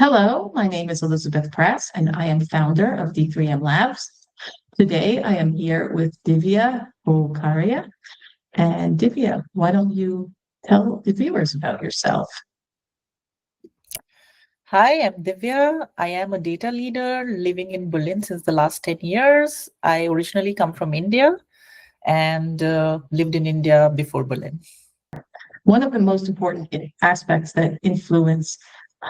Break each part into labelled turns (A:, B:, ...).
A: Hello, my name is Elizabeth Press, and I am founder of D3M Labs. Today, I am here with Divya Bokaria. And Divya, why don't you tell the viewers about yourself?
B: Hi, I'm Divya. I am a data leader living in Berlin since the last 10 years. I originally come from India and lived in India before Berlin.
A: One of the most important aspects that influence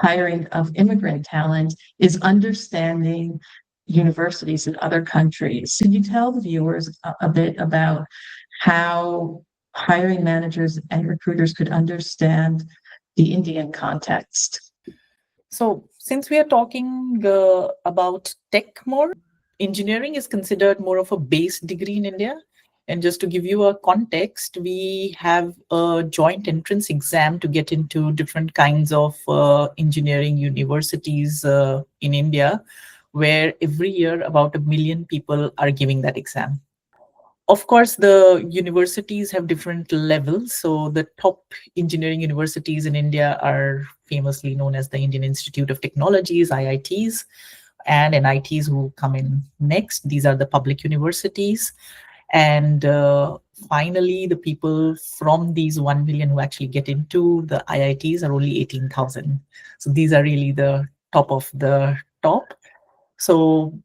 A: hiring of immigrant talent is understanding universities in other countries. Can you tell the viewers a bit about how hiring managers and recruiters could understand the Indian context?
B: So, since we are talking about tech more, engineering is considered more of a base degree in India. And just to give you a context, we have a joint entrance exam to get into different kinds of engineering universities in India, where every year about 1 million people are giving that exam. Of course, the universities have different levels. So the top engineering universities in India are famously known as the Indian Institute of Technologies, IITs, and NITs who come in next. These are the public universities. And finally, the people from these 1 million who actually get into the IITs are only 18,000. So these are really the top of the top. So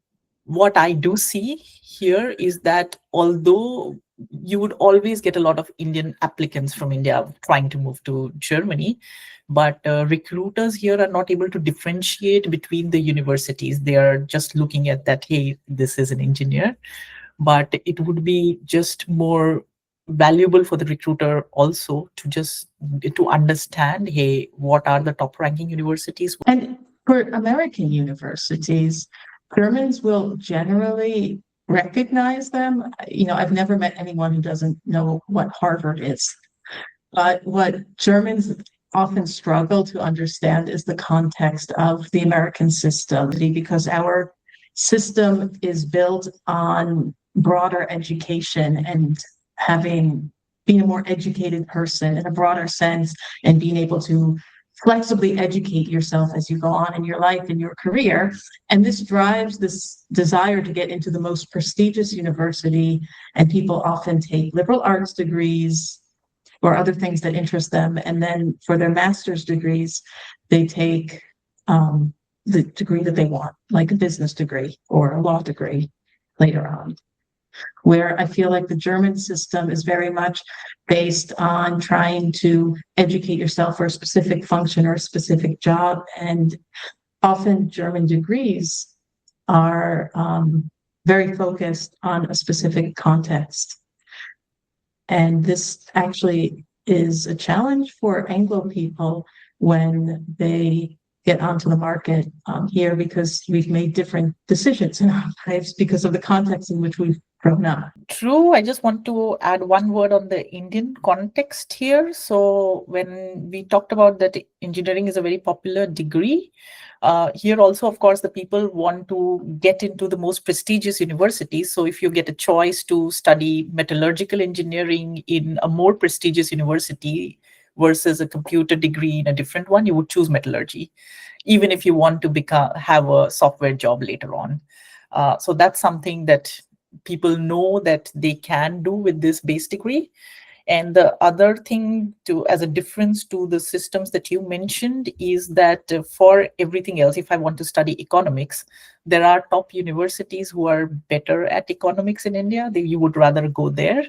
B: what I do see here is that although you would always get a lot of Indian applicants from India trying to move to Germany, but recruiters here are not able to differentiate between the universities. They are just looking at that, hey, this is an engineer, but it would be just more valuable for the recruiter also to understand, hey, what are the top ranking universities.
A: And for American universities, Germans will generally recognize them. I've never met anyone who doesn't know what Harvard is. But what Germans often struggle to understand is the context of the American system, because our system is built on broader education and being a more educated person in a broader sense and being able to flexibly educate yourself as you go on in your life and your career. And this drives this desire to get into the most prestigious university. And people often take liberal arts degrees or other things that interest them. And then for their master's degrees, they take the degree that they want, like a business degree or a law degree later on. Where I feel like the German system is very much based on trying to educate yourself for a specific function or a specific job. And often German degrees are very focused on a specific context. And this actually is a challenge for Anglo people when they get onto the market here, because we've made different decisions in our lives because of the context in which we've grown up.
B: True. I just want to add one word on the Indian context here. So when we talked about that engineering is a very popular degree, here also, of course, the people want to get into the most prestigious universities. So if you get a choice to study metallurgical engineering in a more prestigious university versus a computer degree in a different one, you would choose metallurgy, even if you want to have a software job later on. So that's something that people know that they can do with this base degree. And the other thing as a difference to the systems that you mentioned is that for everything else, if I want to study economics, there are top universities who are better at economics in India. You would rather go there.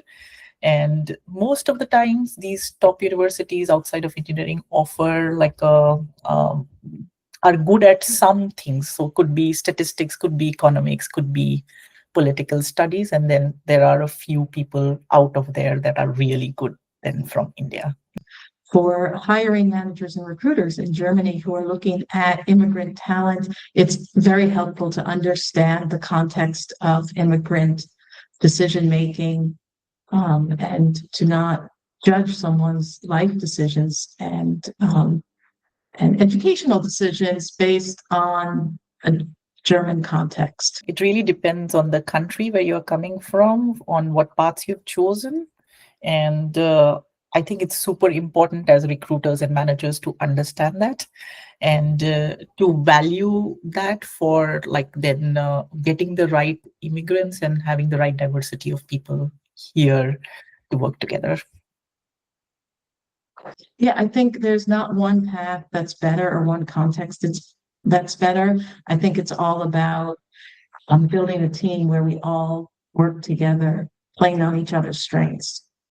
B: And most of the times, these top universities outside of engineering offer are good at some things. So could be statistics, could be economics, could be political studies. And then there are a few people out of there that are really good then from India.
A: For hiring managers and recruiters in Germany who are looking at immigrant talent, it's very helpful to understand the context of immigrant decision-making and to not judge someone's life decisions and educational decisions based on a German context.
B: It really depends on the country where you're coming from, on what paths you've chosen. And I think it's super important as recruiters and managers to understand that and to value that for like then getting the right immigrants and having the right diversity of people here to work together.
A: Yeah, I think there's not one path that's better or one context that's better. I think it's all about building a team where we all work together, playing on each other's strengths.